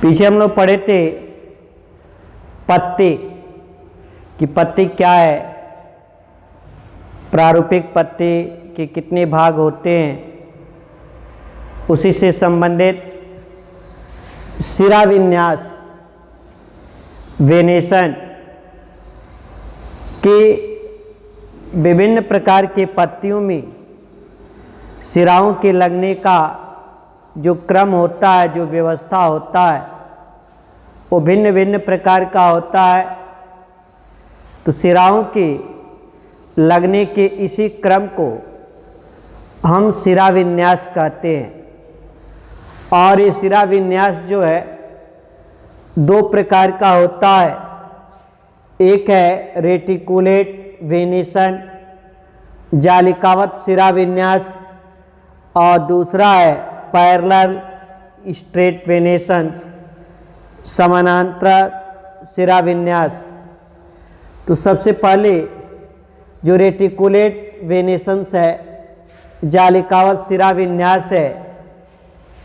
पीछे हम लोग पढ़े थे पत्ती कि पत्ती क्या है, प्रारूपिक पत्ती के कितने भाग होते हैं, उसी से संबंधित सिरा विन्यास वेनेशन की विभिन्न प्रकार के पत्तियों में सिराओं के लगने का जो क्रम होता है, जो व्यवस्था होता है, वो भिन्न भिन्न प्रकार का होता है। तो सिराओं के लगने के इसी क्रम को हम सिरा विन्यास कहते हैं। और ये सिरा विन्यास जो है दो प्रकार का होता है, एक है रेटिकुलेट वेनेशन जालिकावत सिरा विन्यास और दूसरा है पैरेलल स्ट्रेट वेनेशंस समानांतर सिरा विन्यास। तो सबसे पहले जो रेटिकुलेट वेनेशंस है, जालिकावत सिरा विन्यास है,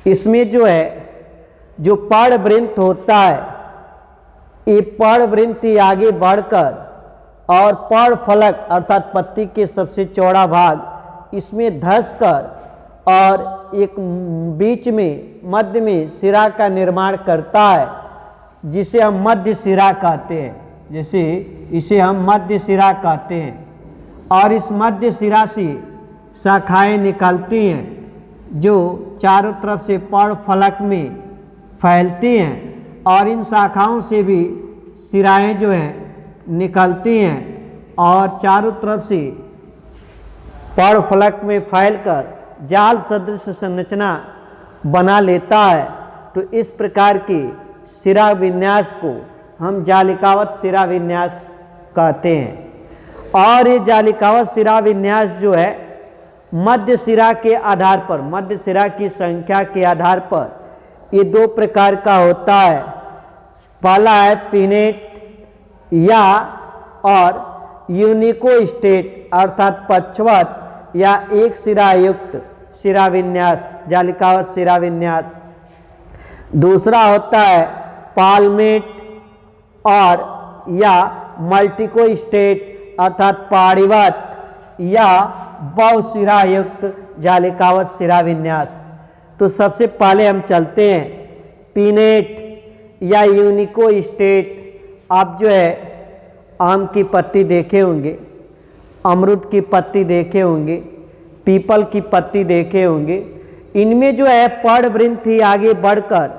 इसमें जो है जो पर्णवृंत होता है, ये पर्णवृंत आगे बढ़कर और पर्णफलक अर्थात पत्ती के सबसे चौड़ा भाग इसमें धंसकर और एक बीच में मध्य में सिरा का निर्माण करता है, जिसे हम मध्य सिरा कहते हैं। जैसे इसे हम मध्य सिरा कहते हैं। और इस मध्य सिरा से शाखाएं निकलती हैं जो चारों तरफ से पर्णफलक में फैलती हैं, और इन शाखाओं से भी सिराएं जो हैं निकलती हैं और चारों तरफ से पर्णफलक में फैलकर जाल सदृश संरचना बना लेता है। तो इस प्रकार के सिरा विन्यास को हम जालिकावत सिरा विन्यास कहते हैं। और ये जालिकावत सिरा विन्यास जो है मध्य सिरा के आधार पर, मध्य सिरा की संख्या के आधार पर ये दो प्रकार का होता है। पहला है पिनेट या और यूनिको स्टेट अर्थात पक्षवत या एक सिरा युक्त सिरा विन्यास जालिकावत सिरा विन्यास। दूसरा होता है पालमेट और या मल्टिको स्टेट अर्थात पाड़ीवत या बहुसिरा युक्त जालिकावत सिरा विन्यास। तो सबसे पहले हम चलते हैं पिनेट या यूनिको स्टेट। आप जो है आम की पत्ती देखे होंगे, अमरूद की पत्ती देखे होंगे, पीपल की पत्ती देखे होंगे। इनमें जो है पर्णवृंत ही आगे बढ़कर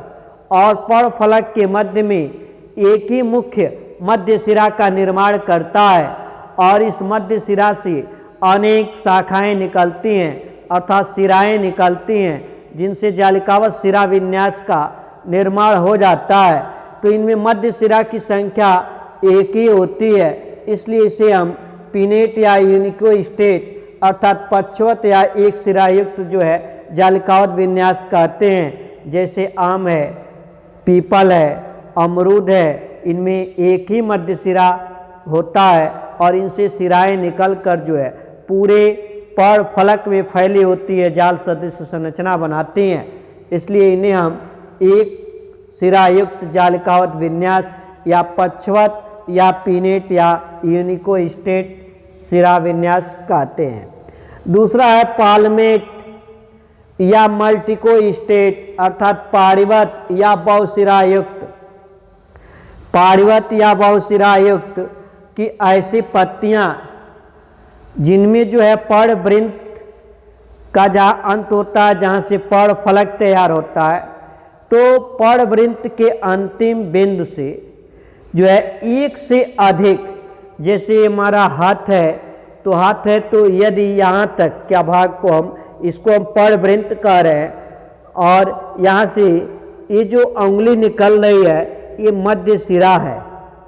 और पर्णफलक के मध्य में एक ही मुख्य मध्य सिरा का निर्माण करता है, और इस मध्य सिरा से अनेक शाखाएं निकलती हैं अर्थात सिराएं निकलती हैं, जिनसे जालिकावत सिरा विन्यास का निर्माण हो जाता है। तो इनमें मध्य सिरा की संख्या एक ही होती है, इसलिए इसे हम पिनेट या यूनिको स्टेट अर्थात पक्षवत या एक सिरा युक्त जो है जालिकावत विन्यास कहते हैं। जैसे आम है, पीपल है, अमरूद है, इनमें एक ही मध्य सिरा होता है और इनसे सिराएं निकलकर जो है पूरे पर्णफलक में फैली होती है, जाल सदृश संरचना बनाती हैं। इसलिए इन्हें हम एक सिरा युक्त जालिकावत विन्यास या पक्षवत या पिनेट या यूनिको स्टेट सिरा विन्यास कहते हैं। दूसरा है पालमेट या मल्टिको स्टेट अर्थात पाड़ीवत या बहुसिरा युक्त। पाड़ीवत या बहुसिरा युक्त की ऐसी पत्तियां जिनमें जो है पर्णवृंत का जहाँ अंत होता है, जहाँ से पर्णफलक तैयार होता है, तो पर्णवृंत के अंतिम बिंदु से जो है एक से अधिक, जैसे हमारा हाथ है तो हाथ है, तो यदि यहाँ तक क्या भाग को हम इसको हम पर्णवृंत कह रहे हैं, और यहाँ से ये जो उंगली निकल रही है ये मध्य सिरा है,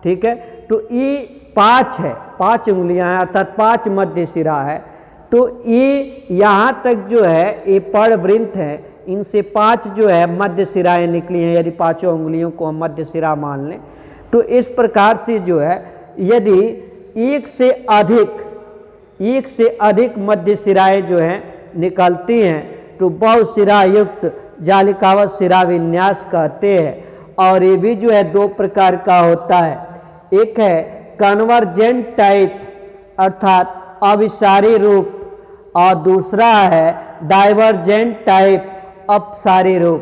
ठीक है। तो ये 5 है, 5 उंगलियां हैं अर्थात 5 मध्य सिरा है। तो ये यहाँ तक जो है ये पर्णवृंत है, इनसे 5 जो है मध्य सिराएं निकली हैं, यदि 5 उंगलियों को हम मध्य सिरा मान लें। तो इस प्रकार से जो है यदि एक से अधिक मध्य सिराएं जो हैं निकलती हैं तो बहुसिरा युक्त जालिकावत सिरा विन्यास कहते हैं। और ये भी जो है दो प्रकार का होता है। एक है कन्वर्जेंट टाइप अर्थात अभिसारी रूप, और दूसरा है डाइवर्जेंट टाइप अपसारी रूप।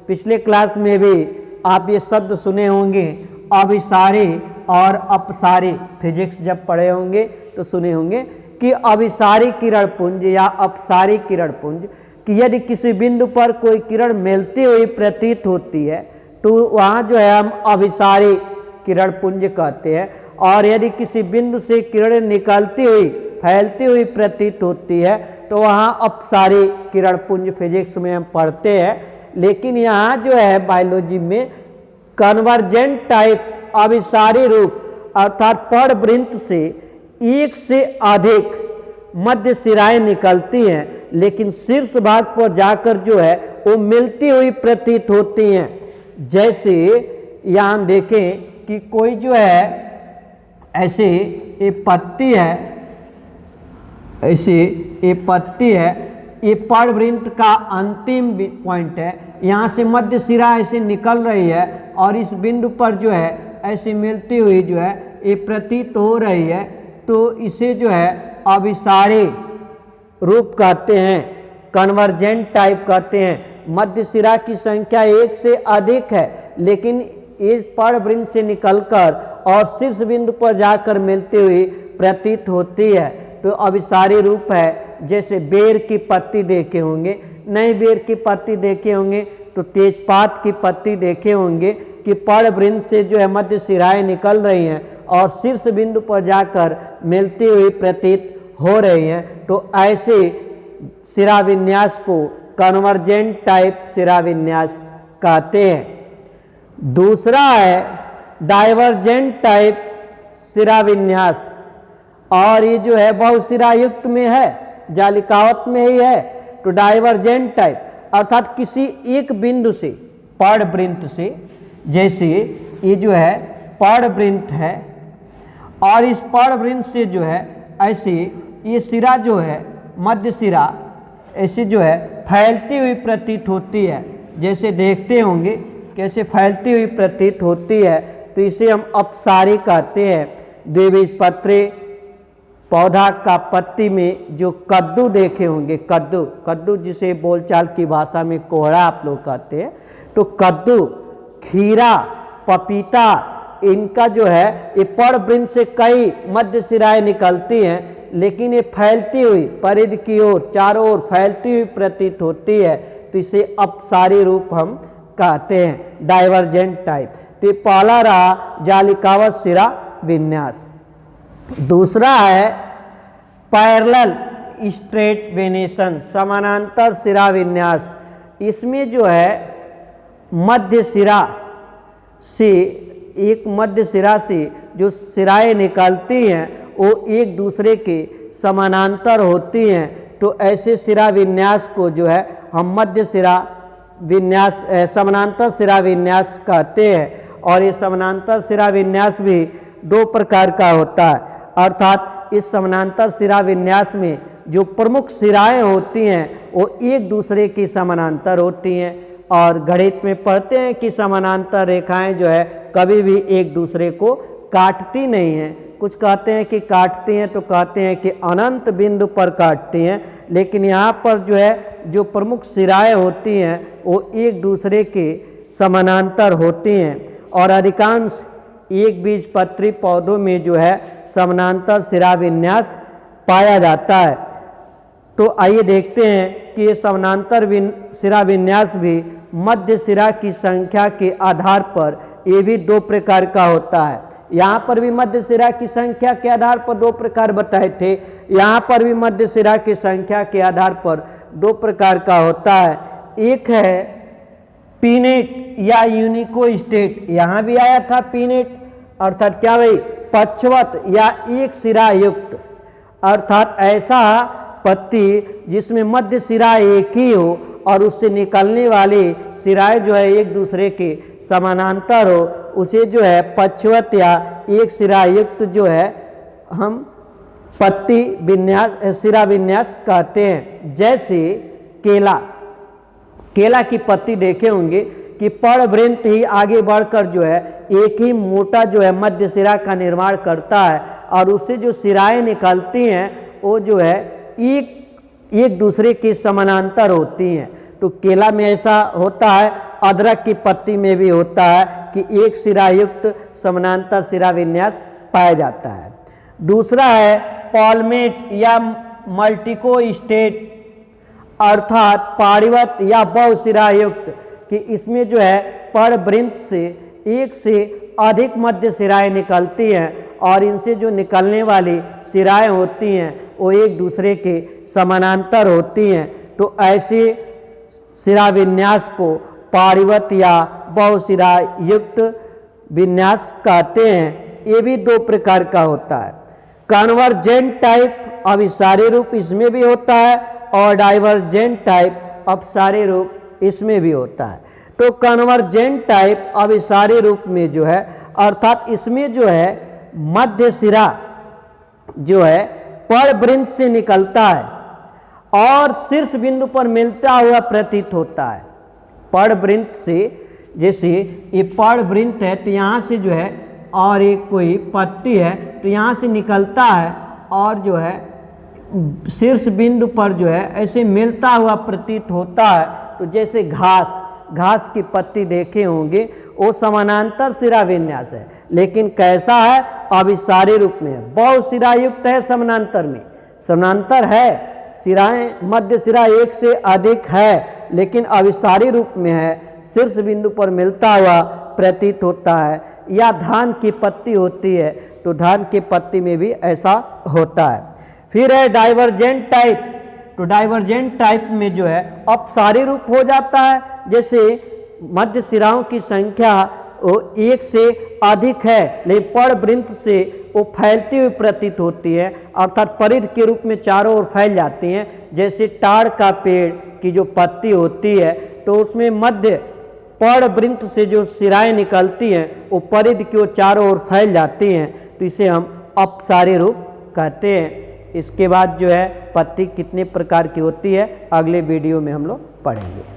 पिछले क्लास में भी आप ये शब्द सुने होंगे, अभिसारी और अपसारी। फिजिक्स जब पढ़े होंगे तो सुने होंगे कि अभिसारी किरण पुंज या अपसारी किरण पुंज, कि यदि किसी बिंदु पर कोई किरण मिलती हुई प्रतीत होती है तो वहाँ जो है हम अभिसारी किरण पुंज कहते हैं, और यदि किसी बिंदु से किरण निकलती हुई फैलती हुई प्रतीत होती है तो वहाँ अपसारी किरण पुंज फिजिक्स में हम पढ़ते हैं। लेकिन यहाँ जो है बायोलॉजी में कन्वर्जेंट टाइप अभिसारी रूप अर्थात पर्णवृंत से एक से अधिक मध्य सिराएं निकलती हैं, लेकिन शीर्ष भाग पर जाकर जो है वो मिलती हुई प्रतीत होती हैं। जैसे यहाँ देखें कि कोई जो है ऐसे एक पत्ती है, ऐसे एक पत्ती है, ये पर्णवृंत का अंतिम पॉइंट है, यहाँ से मध्य सिरा ऐसे निकल रही है और इस बिंदु पर जो है ऐसे मिलती हुई जो है ये प्रतीत हो रही है, तो इसे जो है अभिसारी रूप कहते हैं, कन्वर्जेंट टाइप कहते हैं। मध्य सिरा की संख्या एक से अधिक है, लेकिन इस पर्णवृंत से निकलकर और शीर्ष बिंदु पर जाकर मिलती हुई प्रतीत होती है, तो अभिसारी रूप है। जैसे बेर की पत्ती देखे होंगे, नई बेर की पत्ती देखे होंगे, तो तेजपात की पत्ती देखे होंगे कि पर्णवृंत से जो है मध्य सिराएं निकल रही हैं और शीर्ष बिंदु पर जाकर मिलती हुई प्रतीत हो रही हैं, तो ऐसे सिरा विन्यास को कन्वर्जेंट टाइप सिरा विन्यास कहते हैं। दूसरा है डाइवर्जेंट टाइप सिरा विन्यास, और ये जो है बहुसिरा युक्त में है, जालिकावत में ही है। तो डाइवर्जेंट टाइप अर्थात किसी एक बिंदु से पर्णवृंत से, जैसे ये जो है पर्णवृंत है और इस पर्णवृंत से जो है ऐसे ये सिरा जो है मध्य सिरा ऐसे जो है फैलती हुई प्रतीत होती है। जैसे देखते होंगे कैसे फैलती हुई प्रतीत होती है, तो इसे हम अपसारी कहते हैं। द्विबीजपत्री पौधा का पत्ती में जो कद्दू देखे होंगे, कद्दू जिसे बोलचाल की भाषा में कोहड़ा आप लोग कहते हैं, तो कद्दू, खीरा, पपीता, इनका जो है ये पर्णवृंत से कई मध्य सिराएं निकलती हैं, लेकिन ये फैलती हुई परिधि की ओर चारों ओर फैलती हुई प्रतीत होती है, तो इसे अपसारी रूप हम कहते हैं, डाइवर्जेंट टाइप। तो पहला रहा जालिकावत सिरा विन्यास। दूसरा है पैरेलल स्ट्रेट वेनेशन, समानांतर सिरा विन्यास। इसमें जो है मध्य सिरा से, एक मध्य सिरा से जो सिराएं निकलती हैं वो एक दूसरे के समानांतर होती हैं, तो ऐसे सिरा विन्यास को जो है हम मध्य सिरा विन्यास, समानांतर सिरा विन्यास कहते हैं। और ये समानांतर सिरा विन्यास भी दो प्रकार का होता है, अर्थात इस समानांतर सिरा विन्यास में जो प्रमुख सिराएं होती हैं वो एक दूसरे की समानांतर होती हैं, और गणित में पढ़ते हैं कि समानांतर रेखाएं जो है कभी भी एक दूसरे को काटती नहीं हैं। कुछ कहते हैं कि काटती हैं, तो कहते हैं कि अनंत बिंदु पर काटती हैं, लेकिन यहाँ पर जो है जो प्रमुख सिराएं होती हैं वो एक दूसरे के समानांतर होती हैं। और अधिकांश एक बीजपत्री पौधों में जो है समानांतर सिरा विन्यास पाया जाता है। तो आइए देखते हैं कि ये समानांतर सिरा विन्यास भी मध्य सिरा की संख्या के आधार पर ये भी दो प्रकार का होता है। यहाँ पर भी मध्य सिरा की संख्या के आधार पर दो प्रकार बताए थे, यहाँ पर भी मध्य सिरा की संख्या के आधार पर दो प्रकार का होता है। एक है पीनेट या यूनिकोस्टेट, यहाँ भी आया था पीनेट, अर्थात क्या भाई, पक्षवत या एक सिरा युक्त, अर्थात ऐसा पत्ती जिसमें मध्य सिरा एक ही हो और उससे निकलने वाले सिराएं जो है एक दूसरे के समानांतर हो, उसे जो है पक्षवत या एक सिरा युक्त जो है हम पत्ती विन्यास, सिरा विन्यास कहते हैं। जैसे केला की पत्ती देखे होंगे कि पड़वृंत ही आगे बढ़कर जो है एक ही मोटा जो है मध्य सिरा का निर्माण करता है और उससे जो सिराएं निकलती हैं वो जो है एक दूसरे के समानांतर होती हैं। तो केला में ऐसा होता है, अदरक की पत्ती में भी होता है कि एक सिरा युक्त समानांतर सिरा विन्यास पाया जाता है। दूसरा है पॉलमेट या मल्टिको स्टेट अर्थात पारिवत या बहुसिरा युक्त, कि इसमें जो है पड़वृंत से एक से अधिक मध्य सिराएं निकलती हैं और इनसे जो निकलने वाली सिराएं होती हैं वो एक दूसरे के समानांतर होती हैं। तो ऐसे सिरा विन्यास को पारिवत या बहुसिरा युक्त विन्यास कहते हैं। ये भी दो प्रकार का होता है, कन्वर्जेंट टाइप अभिसारी रूप इसमें भी होता है और डाइवर्जेंट टाइप अपसारी रूप इसमें भी होता है। तो कन्वर्जेंट टाइप अभिसारी रूप में जो है अर्थात इसमें जो है मध्य सिरा जो है पड़वृंत से निकलता है और शीर्ष बिंदु पर मिलता हुआ प्रतीत होता है। पड़वृंत से, जैसे ये पड़वृंत है तो यहाँ से जो है और एक कोई पत्ती है तो यहाँ से निकलता है और जो है शीर्ष बिंदु पर जो है ऐसे मिलता हुआ प्रतीत होता है। तो जैसे घास की पत्ती देखे होंगे वो समानांतर सिरा विन्यास है, लेकिन कैसा है, अभिसारी रूप में है, बहुसिरा युक्त है, समानांतर है, सिराएं मध्य सिरा एक से अधिक है लेकिन अभिसारी रूप में है, शीर्ष बिंदु पर मिलता हुआ प्रतीत होता है। या धान की पत्ती होती है तो धान की पत्ती में भी ऐसा होता है। फिर है डाइवर्जेंट टाइप, तो डाइवर्जेंट टाइप में जो है अपसारी रूप हो जाता है, जैसे मध्य सिराओं की संख्या वो एक से अधिक है लेकिन पड़वृंत से वो फैलती हुई प्रतीत होती है, अर्थात परिध के रूप में चारों ओर फैल जाती हैं। जैसे ताड़ का पेड़ की जो पत्ती होती है तो उसमें मध्य पड़वृंत से जो सिराएं निकलती हैं वो परिध की ओर चारों ओर फैल जाती हैं, तो इसे हम अपसारी रूप कहते हैं। इसके बाद जो है पत्ती कितने प्रकार की होती है अगले वीडियो में हम लोग पढ़ेंगे।